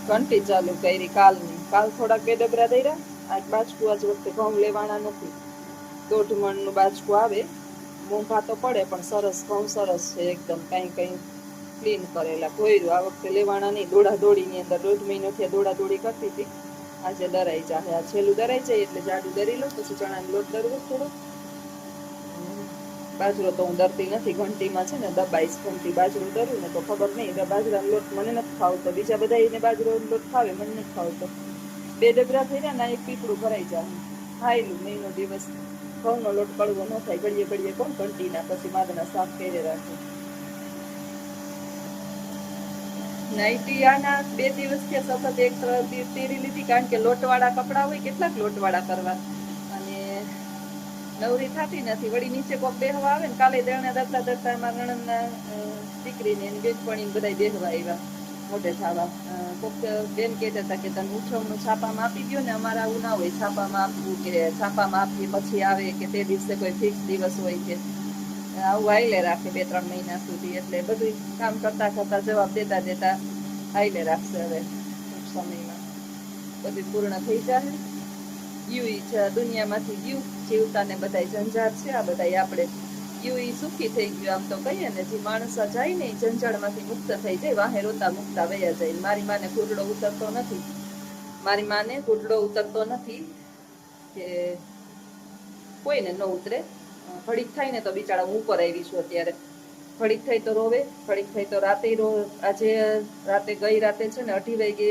ઘંટી ચાલુ કરી કાલ થોડાક 2 ડબરા દર્યા. આજ બાજકું આજ વખતે ઘઉં લેવાના નથી. 1.5 મણનું બાજકું આવે. મોંઘા તો પડે પણ સરસ ઘઉં સરસ છે એકદમ. કઈ ક્લીન કરેલા ધોયરું. આ વખતે લેવાના નહીં. દોડાદોડીની અંદર 1.5 મહિનોથી દોડાદોડી કરતી હતી. આજે દરાઈ જાય. આ છેલ્લું દરાઈ જાય એટલે જાડું દરી લઉં, પછી ચણાનો લોટ દરવો થોડો. બાજરો તો હું દરતી નથી. ઘંટીમાં છે ને દબાઈશ. ઘંટી બાજરો દરું ને તો ખબર નહીં. બાજરાનો લોટ મને નથી ખાવતો. બીજા બધા એને બાજરાનો લોટ ખાવે, મને નથી ખાવતો. 2 ડબરા થઈ રહ્યા ને એક પીપળું ભરાઈ જાય. ખાયેલું મહિનો દિવસ. ઘઉંનો લોટ કડવો ન થાય. ઘડીએ ઘડીએ કોણ ઘંટીના પછી માદના સાફ કરી રાખે. નાઈટી આના 2 દિવસ થયા સતત એક પહેરી લીધી, કારણ કે લોટવાળા કપડા હોય. કેટલાક લોટવાળા કરવા, અને નવરી થતી નથી. વળી નીચે કોક બેહવા આવે ને. કાલે દરણા દરતા મારા નણંદના દીકરીને એની બેનપણી બધા બેહવા આવ્યા મોટે થવા. કોક બેન કહેતા હતા કે તને ઉઠવણું છાપામાં આપી દો ને, અમારે આવું ના હોય છાપામાં આપવું, કે છાપામાં આપીએ પછી આવે, કે તે દિવસે કોઈ ફિક્સ દિવસ હોય, કે આવું હાઈલે રાખે 2-3 મહિના સુધી. એટલે બધું કામ કરતા કરતા જવાબ દેતા હાઈલે રાખશે. હવે ટૂંક સમયમાં બધું પૂર્ણ થઈ જાય. ગયું દુનિયામાંથી ગયું. જીવતાને બધા ઝંઝાટ છે. આ બધા આપણે ગયું સુખી થઈ ગયું આમ તો કહીએ ને. જે માણસ જાય ને ઝંઝાળમાંથી મુક્ત થઈ જાય. વાહે રોતા મુકતા વયા જાય. મારી માને ઘૂંટડો ઉતરતો નથી. મારી માને ઘૂંટડો ઉતરતો નથી કે કોઈને ન ઉતરે. ઘડીક થાય ને તો બિચારા હું ઉપર આવી છું અત્યારે. ઘડીક થઈ તો રોવે, ઘડીક થઈ તો રાતે આજે ગઈ રાતે છે ને 2:30 વાગે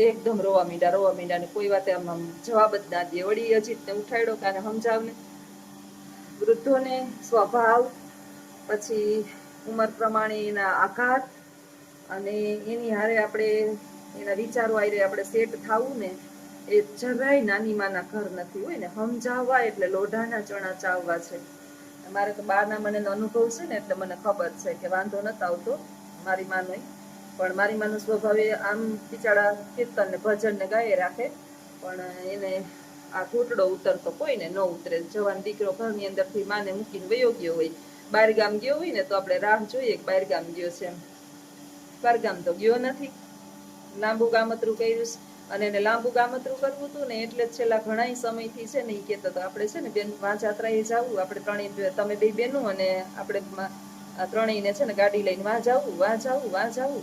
એકદમ રોવા મીંડા ને કોઈ વાતે આમ જવાબ જ ના દે. વળી અજીતને ઉઠાડ્યો કાને સમજાવને. વૃદ્ધોને સ્વભાવ, પછી ઉંમર પ્રમાણે એના આઘાત, અને એની હારે આપણે એના વિચારો હારે આપણે સેટ થવું ને, એ જરાય નાની માના ઘર નથી. હોય ને સમજાવવા એટલે લોઢાના ચણા ચાવવા છે. મારે તો બારના મને અનુભવ છે ને, એટલે મને ખબર છે કે વાંધો નથી આવતો મારી માનો. પણ મારી માનો સ્વભાવ એ આમ બિચારા કીર્તન ને ભજન ને ગાયે રાખે, પણ એને આ ઘૂંટડો ઉતરતો કોઈને ન ઉતરે. જવાન દીકરો ઘરની અંદરથી માને મૂકીને વયો ગયો હોય. બહાર ગામ ગયો હોય ને તો આપણે રાહ જોઈએ કે બહાર ગામ ગયો છે. બહાર ગામ તો ગયો નથી. લાંબુ ગામતરું કર્યું છે. અને એને લાંબુ ગામતરું કરવું હતું ને, એટલે જ છેલ્લા ઘણા સમયથી છે ને એ કહેતો હતો આપણે છે ને બેન વાંજાત્રાએ જવું. આપણે ત્રણેય, તમે 2 બેનું અને આપણે ત્રણેયને છે ને ગાડી લઈને વાં જાવું.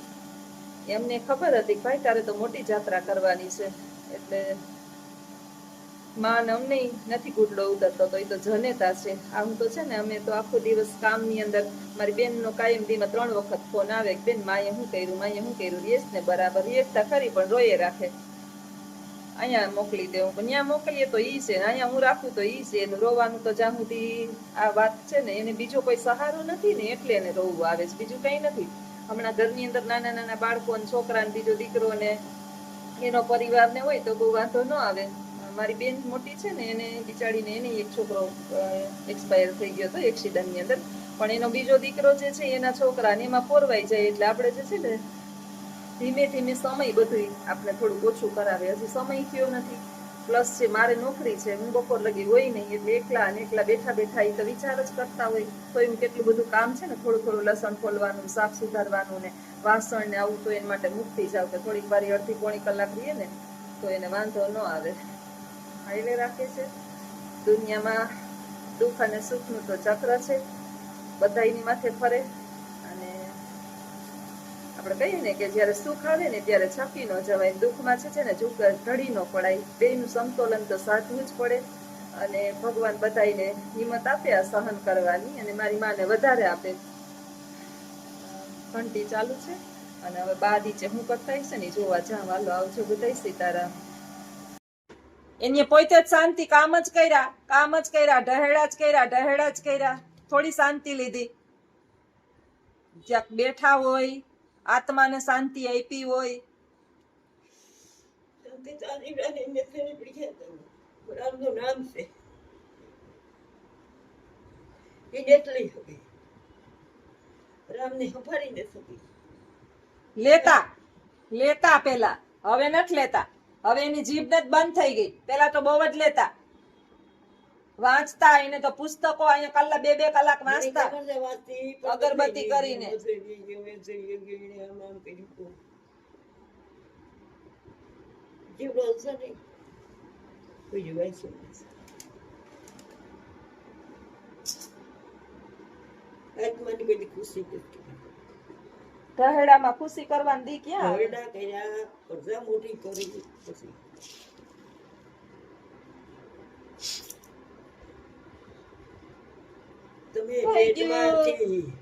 એમને ખબર હતી ભાઈ તારે તો મોટી જાત્રા કરવાની છે. એટલે માં અમને નથી ઘૂંટડો ઉતરતો, તો એ તો જનેતા છે. આમ તો છે ને અમે તો આખો દિવસ કામની અંદર. મારી બેનનો કાયમ દીમાં 3 વખત ફોન આવે કે બેન માએ શું કર્યું. યસ ને બરાબર યસતા ખરી, પણ રોયે રાખે. અહીંયા મોકલી દે, પણ ત્યાં મોકલીએ તો ઈ છે, અહીંયા હું રાખું તો ઈ છે. એનું રોવાનું તો જ્યાં સુધી આ વાત છે ને, એને બીજો કોઈ સહારો નથી ને, એટલે એને રોવું આવે છે. બીજું કઈ નથી. હમણાં ઘરની અંદર નાના નાના બાળકો, છોકરા ને બીજો દીકરો ને એનો પરિવાર ને હોય તો બહુ વાંધો ન આવે. મારી બેન મોટી છે ને, એને બિચારીને એને એક છોકરો એક્સપાયર થઈ ગયો હતો એક્સિડન્ટની અંદર. પણ એનો બીજો દીકરો જે છે એના છોકરાને એમાં પોરવાઈ જાય. એટલે આપણે જે છે ને ધીમે ધીમે સમય બધું આપણે થોડું ઓછું કરાવે. હજી સમય થયો નથી. પ્લસ છે મારે નોકરી છે, હું બપોર લગી હોય નહીં, એટલે એકલા બેઠા એ તો વિચાર જ કરતા હોય. તો એમ કેટલું બધું કામ છે ને, થોડું લસણ ખોલવાનું, શાક સુધારવાનું ને વાસણ ને આવું, તો એના માટે મૂકતી જાવ કે થોડીક વાર 1.5-પોણી કલાક રહીએ ને તો એને વાંધો ન આવે. હાઈવે રાખે છે. દુનિયામાં દુઃખ અને સુખનું તો ચક્ર છે, બધાની માથે ફરે. અને આપણે કહીએ ને કે જયારે સુખ આવે ને ત્યારે છપી ન જવાય. દુઃખમાં છે ને ઢળી ન પડાય. બેયનું સમતોલન તો સાધવું જ પડે. અને ભગવાન બધાને હિંમત આપે આ સહન કરવાની, અને મારી માને વધારે આપે. ઘંટી ચાલુ છે, અને હવે બા નીચે હું કરતા હશે ને જોવા જાવ. હાલો આવજો બધા. સીતારામ. એને પોતે જ શાંતિ. કામ જ કર્યા, ઢહેડા જ કર્યા. થોડી શાંતિ લીધી. જ્યાં બેઠા હોય, આત્માને શાંતિ આપી હોય. નામ છે એ જેટલી હતી રામની હફારી ને સકી લેતા પેલા, હવે નથી લેતા. હવે એની જીભ જ બંધ થઈ ગઈ. પેલા તો બહુ જ લેતા. વાંચતા, એને તો પુસ્તકો અહીંયા 2-2 કલાક વાંચતા અગરબત્તી કરીને. જીવડો છે ને બીજું વાંચ્યું નથી. આત્માની બધી ખુશી નથી. ઢહેડામાં ખુશી કરવાની દી ક્યાં આવે? હરડા કર્યા અડધા મોટી કરી પછી તમે થઈ ગયું.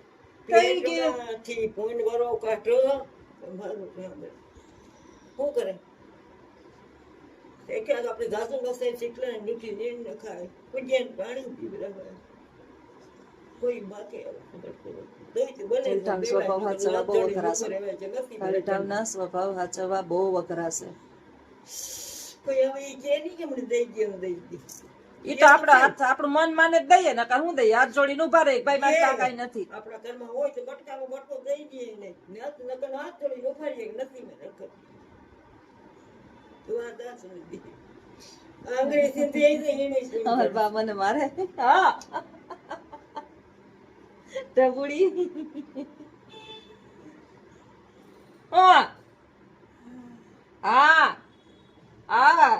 પેટમાંથી પોઈન્ટ વાળો કાઢો તમારું કામ શું કરે એક આપણે ઘાસું ઘસે શીખલે મીઠી નીર ન ખાય પૂજ્યા પાણી પીવડાવે કોઈ બાકી ઢલઢાવના સ્વભાવ હાચવવા બહુ અઘરા છે. ઢલઢાવના સ્વભાવ હાચવવા બહુ અઘરા છે. કોઈ હવે ઈ કે નહીં કે મને દઈ ગયો દઈ દી ઈ તો આપણા હાથ આપણું મન માને જ દઈએ ને કાં હું દઈએ હાથ જોડીને ઉભા રહે ભાઈ મારી પાસે કાંઈ નથી. આપણા ઘરમાં હોય તો બટકામાં બટકો દઈ દઈએ ને નકર હાથ જોડીને ઉપાડીએ કે નથી મેં નકર તો આ દાસ નથી અંગ્રેજી દઈ દે એને અમાર બા મને મારે હા ઢબુડી હા હા હા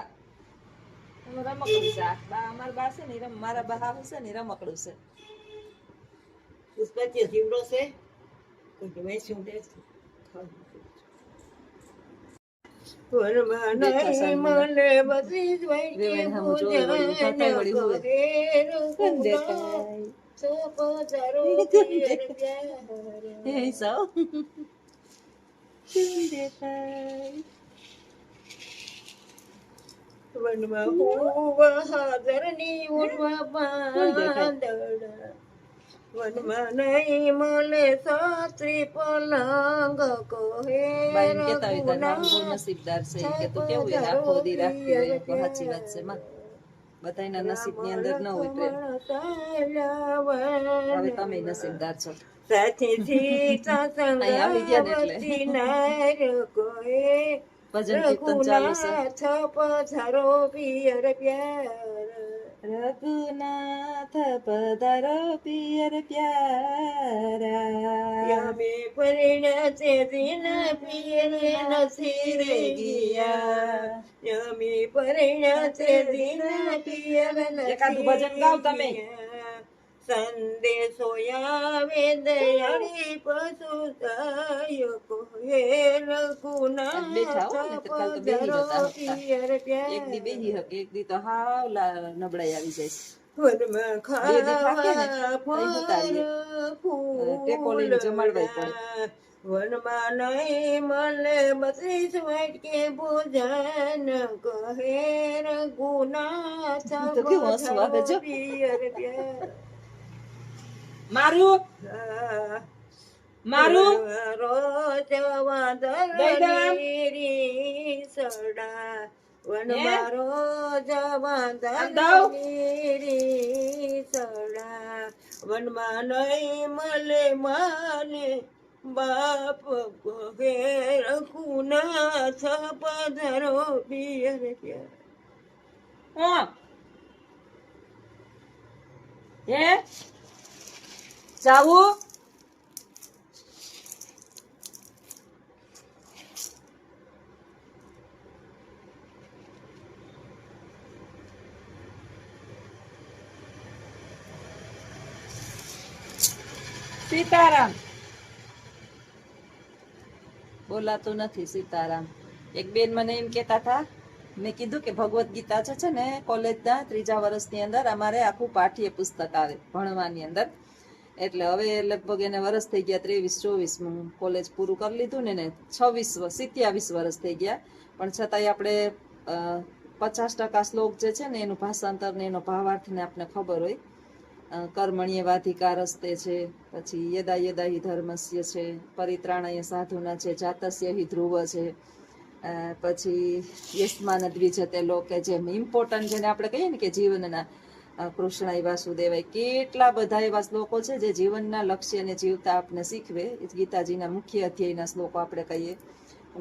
રમકડું છે આ. બા અમાર બા છે ને મારા બા હાહુ છે ને રમકડું છે. પુષ્પાથી જીવડો છે કોઈ કે મેં શું દે મને બધી જ રેવાય હામુ જોવે વળી ઊભા થાય વળી હુવે. કોણ દેખાય? હે સૌ કોણ દેખાય? વનમાં હોવા હાજરની ઉડવા પાંદડા વનમાં નહીં મળે સાત્રી પલંગ બાઈને કહેતા હોય તારે આમ બહુ નસીબદાર છે ઈ કે તું કેવું હોય આખો દી રાખતી હોય. તો સાચી વાત છે માં બધાયના નસીબની અંદર ન હોય પ્રેમ. હવે તમે નસીબદાર છો. સાથી સીતા અહીં આવી ગયા ને એટલે. સંગાવતી નાર કોએ ભજન કીર્તન ચાલુ છે. પધારો પિયર પ્યાર રઘુનાથ પધારો પિયર પ્યારા યમે પરિણતે દિન પિયર નથી રે ગયા યમે પરિણતે દિન પિયર નથી એકાદું ભજન ગાઓ તમે. સંદેશો આવે દયાળી પશુ સાયકો હે બેઠા હો, નહીંતર કાલ તો બેહી જતા હતા. પિયર એક દી બેહી પ્યાર હકે એક દી તો હાવ નબળાઈ આવી જાય. વનમાં બે દી થાકે ને, ખાવા તઈ ઉતારીએ. ટેકો લઈને જમાડવાય પડે. વનમાં નહીં મળે 32 વાટકે ભોજન કહે રઘુનાથ તો કેવું હસવું આવે જો. પિયર પ્યાર મારું મારું રોજ વાદળી સડા વનમાં રોજ વાદળી સડા વનમાં નહીં મળે માને બાપ કહે રઘુનાથ પધારો પિયર પ્યાર હા હે જાવું સીતારામ બોલાતું નથી. સીતારામ એક બેન મને એમ કેતા હતા મેં કીધું કે ભગવદ્ ગીતા છે ને કોલેજના 3જા વર્ષની અંદર અમારે આખું પાઠ્ય પુસ્તક આવે ભણવાની અંદર. એટલે હવે લગભગ એને વર્ષ થઈ ગયા 23-24 કોલેજ પૂરું કરી લીધું ને 27 વર્ષ થઈ ગયા. પણ છતાંય આપણે 50% શ્લોક જે છે ને એનું ભાષાંતર ને એનો ભાવાર્થ ને આપણે ખબર હોય. કર્મણ્યવાધિકારસ્તે છે, પછી યદા યદા હિ ધર્મસ્ય છે, પરિત્રાણય સાધુના છે, જાતસ્ય હિ ધ્રુવ છે, પછી યસ્માન દ્વિજતે લોકે જેમ ઇમ્પોર્ટન્ટ જેને આપણે કહીએ ને કે જીવનના કૃષ્ણાય વાસુદેવાય કેટલા બધા એવા શ્લોકો છે જે જીવનના લક્ષ્યને જીવતા આપણે શીખવે. ગીતાજીના મુખ્ય અધ્યાયના શ્લોકો આપણે કહીએ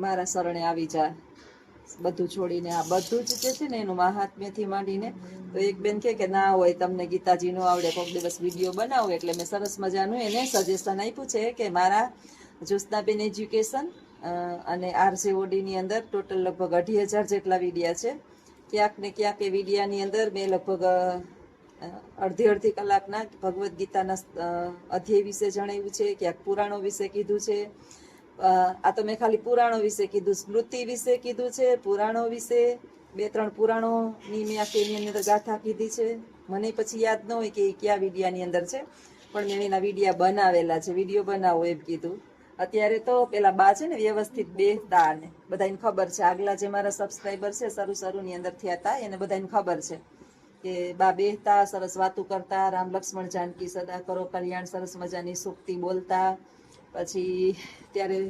મારા શરણે આવી જા, બધું છોડીને આ બધું જ જે છે ને એનું મહાત્મ્યથી માંડીને. તો એક બેન કે ના હોય તમને ગીતાજી નો આવડે કોઈક દિવસ વિડીયો બનાવો. એટલે મેં સરસ મજાનું એને સજેશન આપ્યું છે કે મારા જ્યોત્સનાબેન એજ્યુકેશન અને RJOD ની અંદર ટોટલ લગભગ 2,500 જેટલા વિડિયા છે. ક્યાંક ને ક્યાંક એ વિડિયાની અંદર મેં લગભગ અડધી કલાકના ભગવદ્ ગીતાના અધ્યાય વિશે જણાવ્યું છે, ક્યાંક પુરાણો વિશે કીધું છે. આ તો મેં ખાલી પુરાણો વિશે કીધું, સ્મૃતિ વિશે કીધું છે, પુરાણો વિશે 2-3 પુરાણોની મેં આખી અંદર ગાથા કીધી છે. મને પછી યાદ ન હોય કે કયા વિડિયાની અંદર છે, પણ મેં એના વિડિયા બનાવેલા છે. વિડીયો બનાવો એમ કીધું. અત્યારે તો પેલા બા છે ને વ્યવસ્થિત બેસતા, ને બધાને ખબર છે, આગલા જે મારા સબસ્ક્રાઈબર છે શરૂની અંદર થયા હતા એને બધાને ખબર છે કે બા બેસતા, સરસ વાતું કરતા, રામ લક્ષ્મણ જાનકી સદા કરો કલ્યાણ, સરસ મજાની સૂક્તિ બોલતા. પછી ત્યારે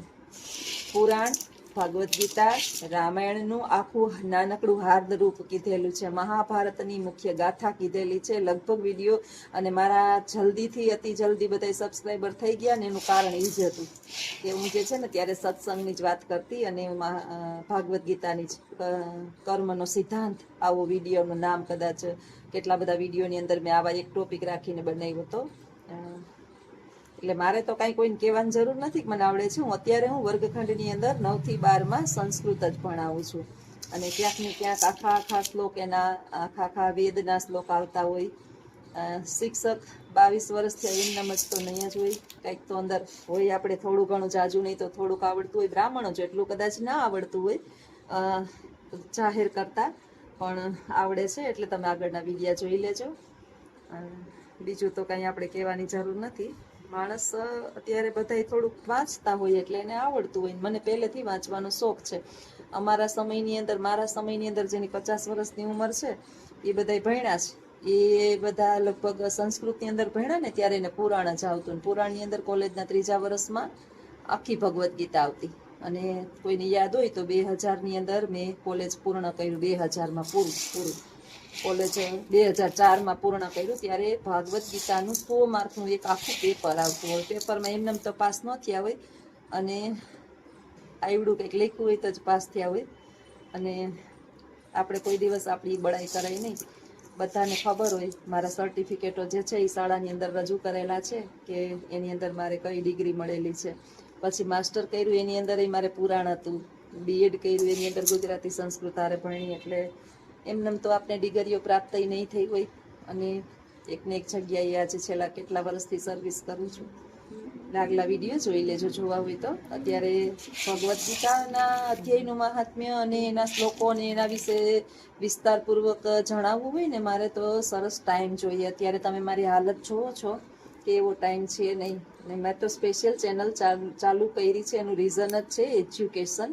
પુરાણ, ભગવદ્ ગીતા, રામાયણનું આખું નાનકડું હાર્દ રૂપ કીધેલું છે, મહાભારતની મુખ્ય ગાથા કીધેલી છે લગભગ વિડીયો. અને મારા જલ્દીથી અતિ જલ્દી બધા સબસ્ક્રાઈબર થઈ ગયા ને એનું કારણ એ જ હતું કે હું જે છે ને ત્યારે સત્સંગની જ વાત કરતી, અને ભાગવદ્ ગીતાની જ કર્મનો સિદ્ધાંત આવો વિડીયોનું નામ કદાચ કેટલા બધા વિડીયોની અંદર મેં આવા એક ટોપિક રાખીને બનાવ્યો હતો. એટલે મારે તો કાંઈ કોઈને કહેવાની જરૂર નથી કે મને આવડે છે. હું વર્ગખંડની અંદર 9 થી 12માં સંસ્કૃત જ ભણાવું છું, અને ક્યાંક ને ક્યાંક આખા શ્લોક એના આખા વેદના શ્લોક આવતા હોય. શિક્ષક 22 વર્ષથી એમનામ જ તો નહીં જ હોય, કંઈક તો અંદર હોય. આપણે થોડું ઘણું જાજુ નહીં તો થોડુંક આવડતું હોય, બ્રાહ્મણો જેટલું કદાચ ના આવડતું હોય જાહેર કરતા, પણ આવડે છે. એટલે તમે આગળના વિડિયા જોઈ લેજો. બીજું તો કંઈ આપણે કહેવાની જરૂર નથી. માણસ અત્યારે બધાય થોડુંક વાંચતા હોય એટલે એને આવડતું હોય. મને પહેલેથી વાંચવાનો શોખ છે. મારા સમયની અંદર જેની 50 વર્ષની ઉંમર છે એ બધાય ભણ્યા છે. એ બધા લગભગ સંસ્કૃતની અંદર ભણ્યા ને ત્યારે એને પુરાણ જ આવતું. પુરાણની અંદર કોલેજના 3જા વર્ષમાં આખી ભગવદ્ ગીતા આવતી. અને કોઈને યાદ હોય તો 2000ની અંદર મેં કોલેજ પૂર્ણ કર્યું. 2000માં પૂરું કોલેજ 2004માં પૂર્ણ કર્યું. ત્યારે ભાગવદ્ ગીતાનું 100 માર્કનું એક આખું પેપર આવતું હોય. પેપરમાં એમને તો પાસ ન થયા હોય, અને આવડું કંઈક લખ્યું હોય તો જ પાસ થયા હોય. અને આપણે કોઈ દિવસ આપણી બડાઈ કરાય નહીં. બધાને ખબર હોય મારા સર્ટિફિકેટો જે છે એ શાળાની અંદર રજૂ કરેલા છે કે એની અંદર મારે કઈ ડિગ્રી મળેલી છે. પછી માસ્ટર કર્યું એની અંદર મારે પુરાણ હતું. BEd કર્યું એની અંદર ગુજરાતી સંસ્કૃત આરે ભણી. એટલે એમનેમ તો આપણે ડિગ્રીઓ પ્રાપ્ત નહીં થઈ હોય. અને એકને એક જગ્યાએ આજે છેલ્લા કેટલા વર્ષથી સર્વિસ કરું છું. આગલા વિડીયો જોઈ લેજો જોવા હોય તો. અત્યારે ભગવદ્ ગીતાના અધ્યાયનું મહાત્મ્ય અને એના શ્લોકો અને એના વિશે વિસ્તારપૂર્વક જણાવવું હોય ને મારે તો સરસ ટાઈમ જોઈએ. અત્યારે તમે મારી હાલત જોવો છો કે એવો ટાઈમ છે નહીં. ને મેં તો સ્પેશિયલ ચેનલ ચાલુ કરી છે. એનું રીઝન જ છે એજ્યુકેશન,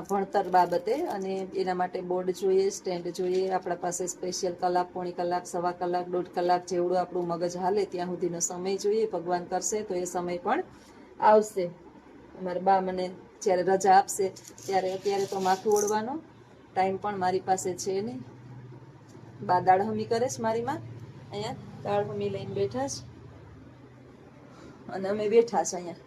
ભણતર બાબતે. અને એના માટે બોર્ડ જોઈએ, સ્ટેન્ડ જોઈએ. આપણા પાસે સ્પેશિયલ કલાક, પોણી કલાક, સવા કલાક, 1.5 કલાક જેવડું આપણું મગજ હાલે ત્યાં સુધીનો સમય જોઈએ. ભગવાન કરશે તો એ સમય પણ આવશે. અમારા બા મને જ્યારે રજા આપશે ત્યારે, અત્યારે તો માથું ઓળવાનો ટાઈમ પણ મારી પાસે છે નહીં. બા દાળ હમી કરે છે મારી માં. અહીંયા દાળ હમી લઈને બેઠા છે, અને અમે બેઠા છે અહીંયા.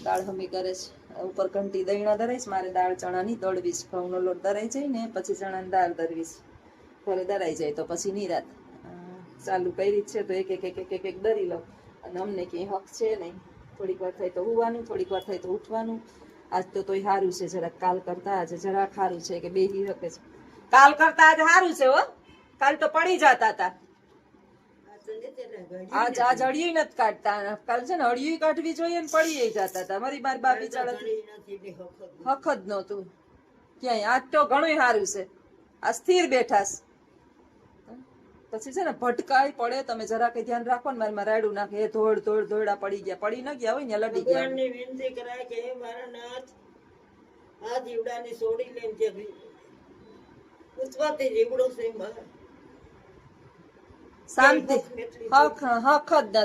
દાળ હમી કરે છે. ઉપર ઘંટી દહીણા ધરાઈશ. મારે દાળ ચણાની દળવી છે. ઘઉંનો લોટ ધરાઈ જાય ને પછી ચણાની દાળ ધરવી છે. ઘરે ધરાઈ જાય તો પછી નિરાત. ચાલુ કરી છે તો એક દરી લઉં. અને અમને ક્યાંય હક છે નહીં. થોડીક વાર થાય તો ઉવાનું, થોડીક વાર થાય તો ઉઠવાનું. આજ તો તોય સારું છે જરાક. કાલ કરતા આજે જરાક સારું છે કે બેહી શકે છે. કાલ કરતા આજે સારું છે હો. કાલ તો પડી જતા હતા. આજ હળિયું નથી કાઢતા. કાલ છે ને હળિયું કાઢવી જોઈએ ને પડી જતા હતા. મારી બા બિચારા હક જ નહોતું ક્યાંય. આજ તો ઘણું સારું છે. આ સ્થિર બેઠા છે. પછી છે ને ભટકાઈ પડે. તમે જરા કઈ ધ્યાન રાખો ને. મારી રાયડું નાખે ધોડ ધોડા પડી ગયા. પડી ન ગયા હોય ને લડી ગયા. ભગવાનની વિનંતી કરાય કે હે મારા નાથ, આ જીવડાને છોડી લેમ છે. ઉત્પત્તિ જીવડો છે મારા. શાંતિ હક જ